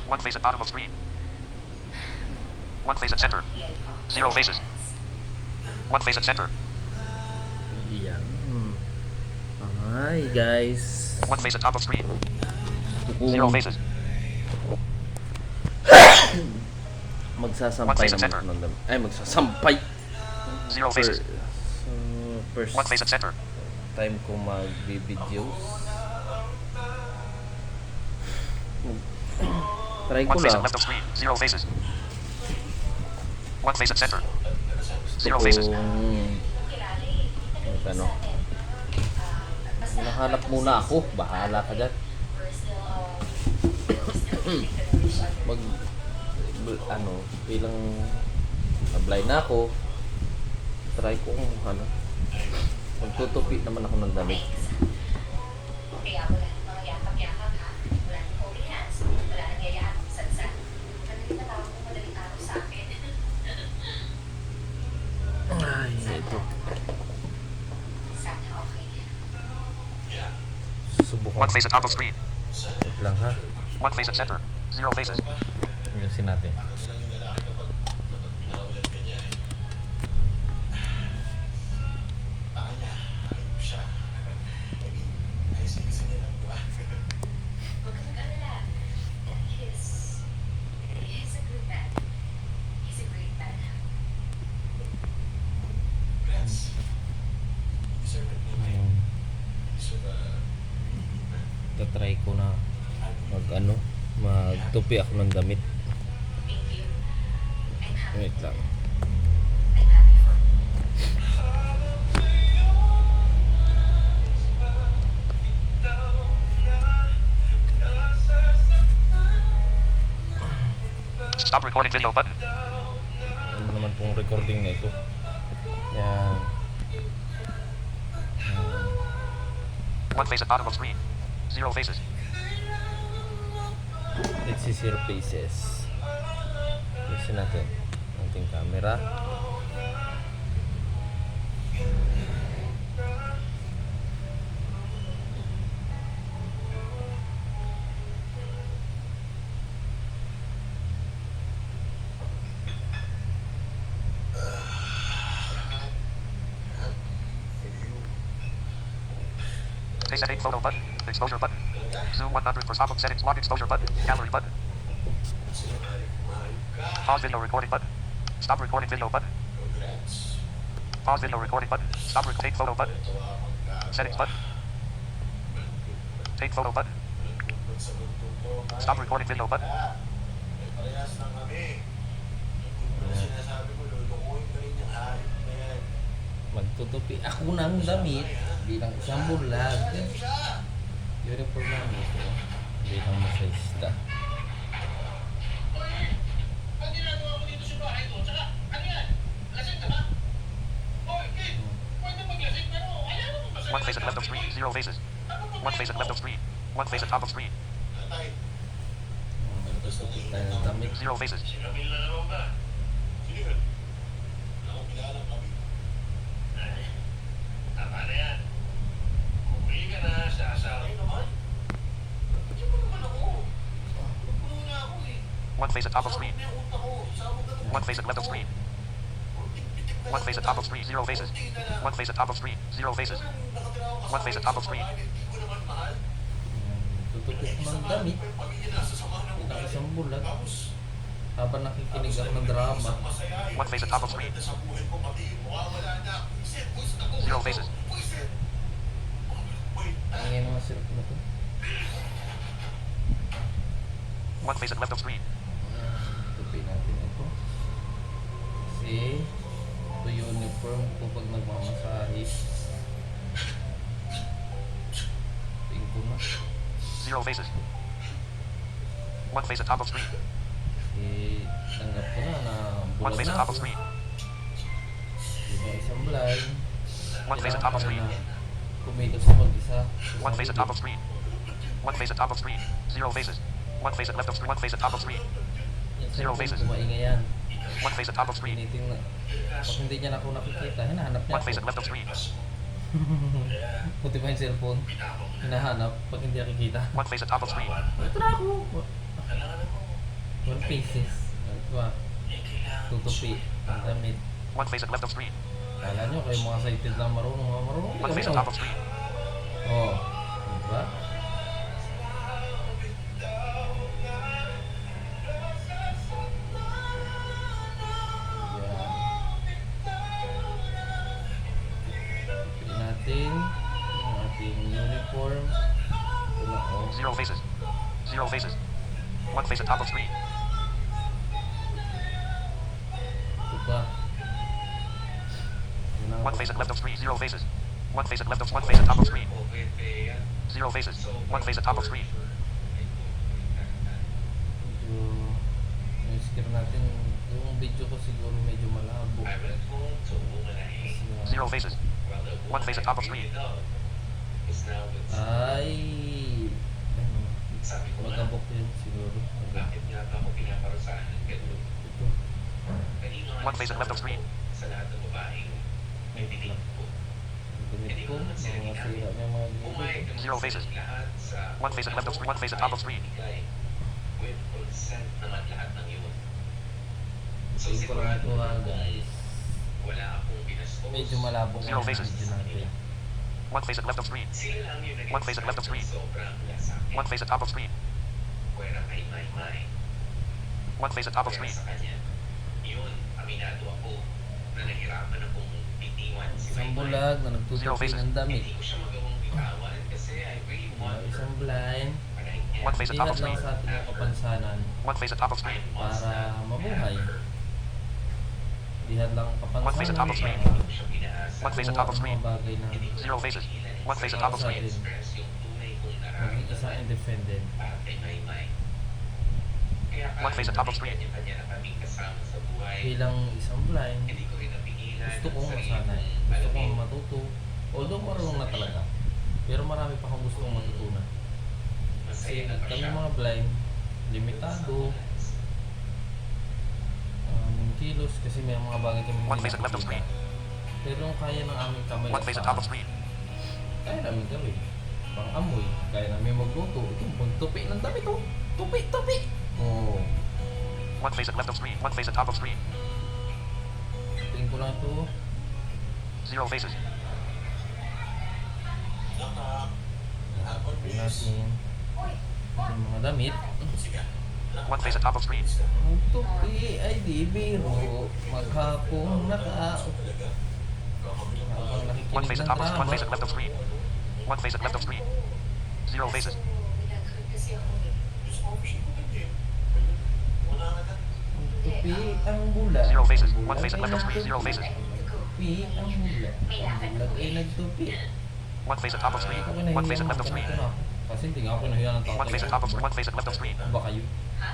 One face at bottom of screen. One face at center. Zero faces. One face at center. Yan. Hi guys. One face at top of screen. Zero faces. Magsasampay One face at naman center. ako ng damit. Ay, magsasampay. Zero faces. First One face at center. time ko mag-videos. Try ko One face at lang. left of screen. Zero faces. One face at center. Zero Gusto faces. kong ano, hinahanap muna ako. Bahala ka dyan. Bilang apply na ako, try ko kung magtutupi naman ako ng damit. Kaya wala mga yakap-yakap ha. Wala nang holding hands. Wala nang yayaan kung saan-saan. Madaling natawag mo madaling araw sa akin. Ay, ito. Sana okay. Susubukan. One face at top of screen. Wait lang ha. One face at center. Zero faces. Ayusin natin. Huwag kang mag-alala. He's a good man. He's a great man. Tatry ko na magtupi ako ng damit. Thank you. I'm happy. Wait lang. I'm happy for you. Stop recording video button. Ano naman pong recording na ito? Yan. One face at bottom of screen. Zero faces. Let's see your faces. Listen natin. Ating camera. Face setting photo button. Exposure button. Zoom 100 for stop settings. Lock exposure button. Gallery button. Pause video recording button. Stop recording video button. Pause video recording button. Stop take photo button. Settings button. Take photo button. Stop recording video button. Parehas lang kami. Yung sinasabi mo, lulukuhin ka rin yung hayop na yan. Magtutupi ako ng damit bilang isang bulag. Uniform namin ito bilang masayista. Ang ginagawa mo dito sa bahay ko, tsaka ano yan? Lasing ka ba? Hoy, kid! Pwede maglasing pero ayaw mo ba sa... One face at left of screen. Zero faces. One face at left of screen. One face at top of screen. Tatay, Magtutupi tayo ng damit. Zero faces. sinabi na naman ba? Sige ka. Ako kilala kami. Ay, tama na yan. Umuwi ka na sa asawa. Ay naman? Hindi mo naman ako. Magpuno na ako eh. One face at top of screen. Sabog na yung utak ko. Sabog na to. One face at left of screen. One face at top of screen. Zero faces. One face at top of screen. Zero faces. One face at top of screen. Tutupi ko ng damit bilang isang bulag habang nakikinig ako ng drama. One face at top of screen. Zero faces. Ngayon naman sila ko na ito. One face at left of screen. Tupi natin ito. Kasi ito yung uniform ko pag nagmamasahe. Tingin ko na. Zero faces. One face at top of screen. Kasi tanggap ko na One bulag face na at top ako. of screen. Bilang isang blind. One face at top of screen. Kumilos sa mag-isa. One face at top of screen. One face at top of screen. Zero faces. One face at left of screen. One face at top of screen. Zero faces. Kumaingay yan. One face at top of screen. Tinitingnan. Pag hindi niya na ako nakikita, hinahanap niya One face at ako. left of screen. Puti pa yung cellphone. Hinahanap pag hindi nakikita. One face at top of screen. Ito na ako. 1 pieces. Diba? Tutupi. Ang damit. One face at left of screen. Kala nyo kayo mga sighted lang marunong. Mga marunong. One face at top of screen. Oh. Diba? Yan. Natin ang ating uniform. Ito na oh. Zero faces. Zero faces. One face at top of screen. Ito pa. Yun ang- One face at left of screen. Zero faces. One face at left of. One face at top of screen. Zero faces. One face at top of screen. Medyo yung screen natin, yung video ko siguro medyo malabo. Kasi, Zero faces. One face at top of screen. ay ano, magabok yun siguro. Bakit nga ba ako pinaparusahan ng ganun? Ito. Kanino One face at left of screen. Sa lahat ng babaeng may bibig po. Ang damit ko, mga sira niya mga Pumayag gilid. naman Zero sa faces. lahat sa One face at left of screen. One face at top of screen. bigay. With consent naman lahat ng yun. So Tingin ko lang ito sigurado ha guys. wala akong binastos. Medyo malabo Zero nga ang faces. video natin. One face at left of screen. Sila lang yung One face at left of screen. sobrang lasakit. One face at top of screen. Pwera kay Maymay. One face at top of Kaya screen. sa kanya, yun, aminado ako na nahirapan akong bitiwan si Isang Maymay. bulag na Zero nagtutupi faces. ng damit. Hindi ko siya magawang bitawan kasi I really want her. Isang blind. But I can't. One face at top Ingat of lang screen. sa ating mga kapansanan One face at top of screen. para mabuhay. Dihan lang ang One face at top of screen. kapansanan. Hindi ko siya pinaasa. One face at top of Ang screen. mga bagay na Hindi ko Zero siya faces. pigilan One face at top of sa screen. express yung tunay kong maging isa nararamdaman independent. para kay Maymay. Kaya One face at top of screen. kanya na kaming kasama sa buhay. Bilang isang blind, Hindi ko rin napigilan gusto ang kong sarili masanay. kong Gusto alamin kong matuto. Although marunong na talaga. Pero marami pa akong gustong matutunan. masaya Kasi na ba kami siya? mga blind, limitado, yung kilos kasi may mga bagay kami One face at left of screen. Pero kaya ng aming kamay One face at top of screen. kaya namin gawin. Pang amoy, kaya namin magluto. Ito, magtupi ng damit oh. Tupi, tupi! Oh, One face at left of screen. One face at top of screen. tingin ko lang ito. Zero faces. Tupi natin. Yung mga damit. One face at top of screen. Ang tupi ay di biro. Maghapong nakao. Habang nakikinig One face ng at top of drama. One face at left of screen. One face at left of screen. Zero faces. Pinag-hurt kasi ako eh. Tupi ang bula. Zero faces. Ang One face at bulag left of ay screen. Zero faces. Tupi ang bula. Ang bulag ay nagtupi. One face at top of screen. Ako One face nahiya at left of ako screen. na ako. Kasi hindi nga ako nahiya ng tatay. One face at top of screen. One face at left of screen. Ano ba kayo? Ha?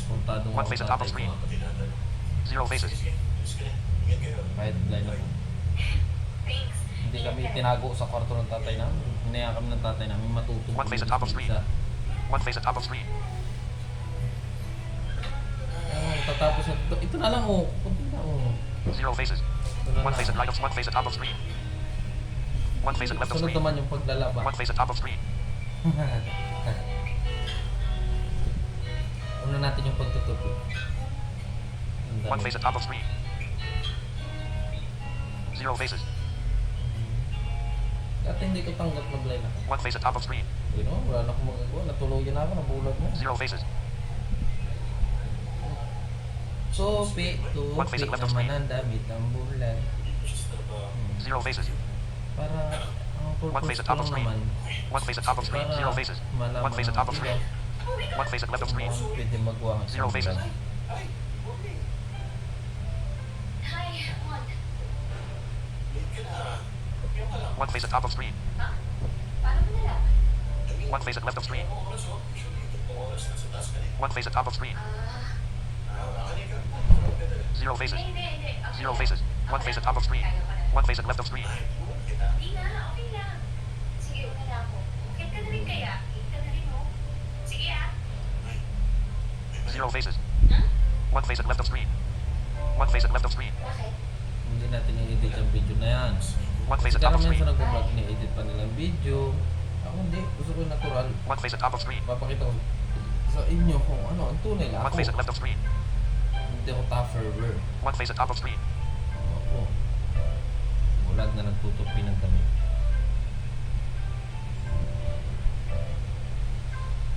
Puntado nga One ako face at top of tatay screen. ko. Zero faces. Kahit blind ako. Thanks. Hindi kami tinago sa kwarto ng tatay namin. Hinaya kami ng tatay namin matutong. One face at top of screen. One face at top of screen. Tatapos na ito. Ito na lang oh. Kunti na oh. Zero faces. Ito na One face at lang. right of. One face at top of screen. One face at left of Sunod screen. naman yung paglalaba. One face at top of screen. Una natin yung pagtutupo. Ang dami. One face at top of screen. Zero faces. Dati hindi ko tanggap na blind ako. One face at top of screen. You know, wala na akong magagawa. Natuluyan na ako, nabulag na. Zero faces. Tupi, One face tupi at left of naman screen. ang damit ng bulan. Zero faces. Para ang One face purpose at ko top of lang screen. naman. One face at top of screen. Para Zero faces. malaman One face at top of ng screen. iba One face at left of screen. kung pwede magawa ng Zero isang faces. blind. Hi, Juan. One face at top of screen. Ha? Paano mo nalaman? One face at left of screen. One face at top of screen. Zero faces. Hindi. Okay. Zero faces. One face at top of screen. Kaya ko na. One face at left of screen. Hindi na, okay lang. Sige, una na ako. Hit ka na rin kaya. Hit ka na rin mo. Sige ah. Zero faces. Ha? One face at left of screen. One face at left of screen. Bakit? Hindi natin i-edit ang video na yan. One face Kasi at top of karamihan screen. sa nag-vlog, ni-edit pa nilang video. Ako hindi, gusto ko yung natural. One face at top of screen. Papakita ko. Sa sa inyo kung ano ang tunay na One face at ako. left of screen. Hindi ako tougher. One face at top of screen. Ako. Bulag na nagtutupi ng damit.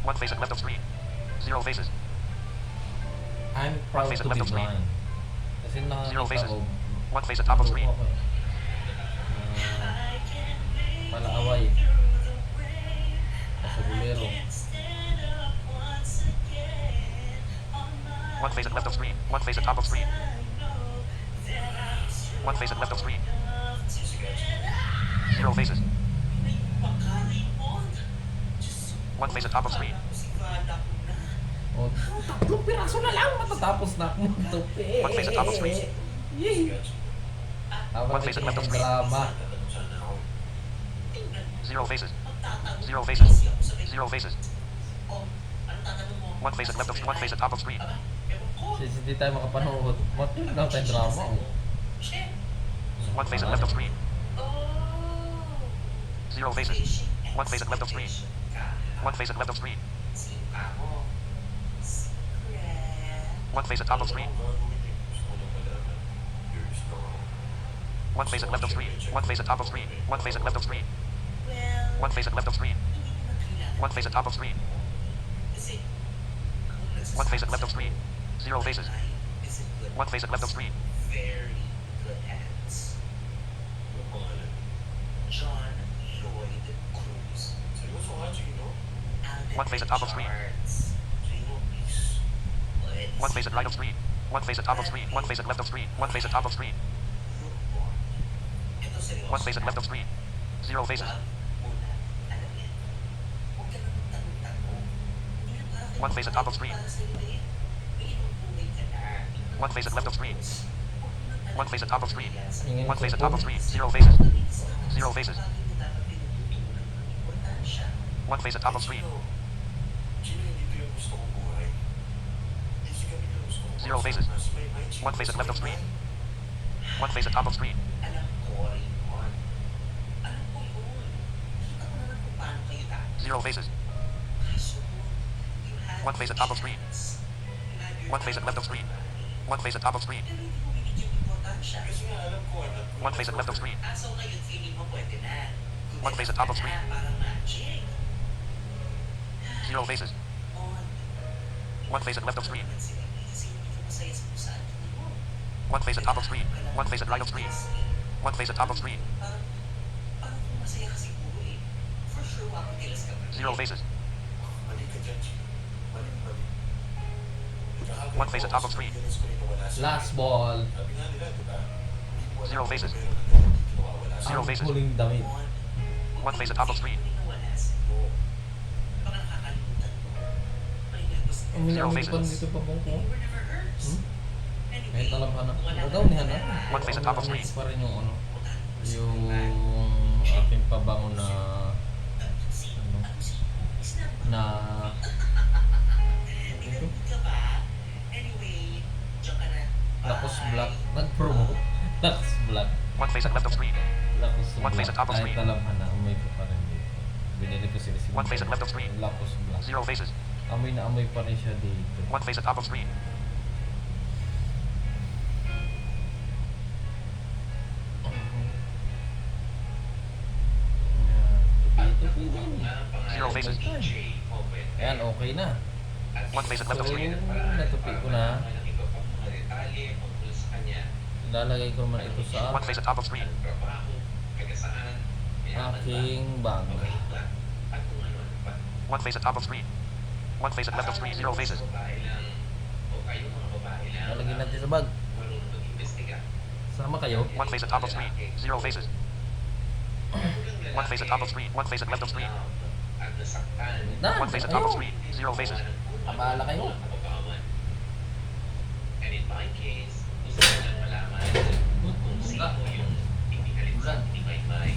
One face at left of screen. Zero faces. I'm proud face to at be left of screen. blind. Kasi Zero nakakita faces. ko. One face at top of screen. Ako. Palaaway. Pasagulero. One face at left of screen. One face at top of screen. One face at left of screen. Zero faces. One face at top of screen. O, tatlong piraso na lang matatapos na akong magtupi. One face at top of screen. Yay! Habang One face at left of screen. drama. Zero faces. Zero faces. Zero faces. One face at left of one face at top of screen. Since hindi tayo makapanood, bakit lang tayo drama? Oh. One face at left of screen. Zero faces. One face at left of screen. One face at left of screen. One face at top of screen. One face at left of screen. One face at top of screen. One face at left of screen. One face at left of screen. One face at top of screen. One face at left of screen. Zero faces. One face at left of screen. Very good hands. John Lloyd Cruz. One face at top of screen. One face at right of screen. One face at top of screen. One face at left of screen. One face at top of screen. One face at left of screen. Zero faces. One face at top of screen. One face at left of screen. One face at top of screen. One face at top of screen. Zero faces. Zero faces. One face at top of screen. Zero faces. One face at left of screen. One face at top of screen. Alam ko rin yun. Alam ko yun. Kita ko naman kung paano kayo dati. Zero faces. Kaso, you have One face at top of screen. chance. You have your One face at left of screen. One face at top of screen. Pero hindi mo binigyan importansya. Kasi nga alam ko, One face at left of screen. So ngayon, feeling mo pwede na. One face at top of screen. Parang magic. Zero faces. One face at left of screen. One face at top of screen. One face at right of screen. One face at top of screen. Parang kung masaya ka siguro eh. For sure, mapagilas ka pa. Zero faces. Mali ka dyan, Chico. Mali. One face at top of screen. Last ball. Zero faces. Zero Ang faces. huling damit. One face at top of screen. Ang Zero minamilipan faces. dito pa bang ko? May talamhan na. Daw ni Hana. One face at top of screen. Pa rin yung ano. Yung aking pabango na ano, na ito, Lakos Black. Nag-promote. Lakos Black. One face at left of screen. Lakos One face Black. at top of Kahit screen. talamhan na, amoy ko pa rin dito. Binili ko sila si One face at left of screen. Lakos Black. Zero faces. Amoy na amoy pa rin siya dito. One face at top of screen. Tupi din. Zero faces. Ayan, okay na. One face at left of So, screen. natupi ko na. Ilalagay ko naman ito sa One face at top of screen. aking bag. One face at top of screen. One face at left of screen. Zero faces. Lalagyan natin sa bag. Sama kayo. One face at top of screen. Zero faces. One face at top of screen. One face at left of screen. Na, One face at top of screen. Zero faces. Abala kayo. And in my case, gusto ko lang malaman kung sino yung pinikaligsan ni Maymay.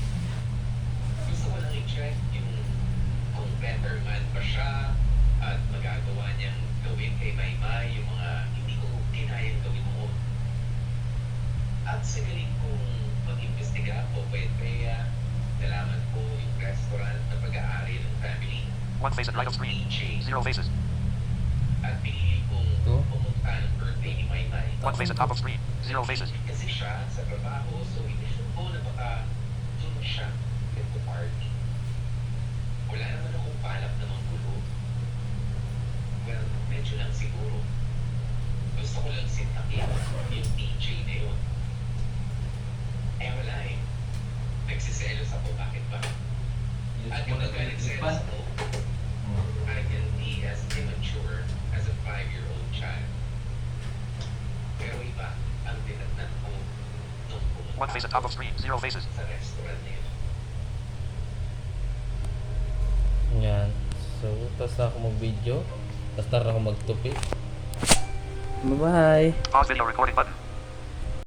Gusto ko lang i-check yung kung better man pa siya at magagawa niyang gawin kay Maymay yung mga hindi ko kinayang gawin noon. At sa galing kong mag-imbestiga o pwede nalaman ko yung restaurant na pag-aari ng family. One face at right of screen. Zero faces. At pinili kong Ito? pumunta ng birthday ni Maymay. One face at top of screen. Zero faces. Kasi siya sa trabaho, so inisip ko na baka doon siya nagpo-party. Wala naman akong palap na manggulo. Well, medyo lang siguro. Gusto ko lang sintakin yung DJ na yun. Eh wala eh. Nagsiselos ako, bakit ba? At yung nagselos ako, I can be as immature as a 5-year-old child. Pero iba ang tinatnan ko nung pumunta One face at top of screen. Zero faces. sa restaurant na yun. Yan. So, tapos na ako mag-video. Tapos na ako magtupi. Bye-bye! Pause video recording button.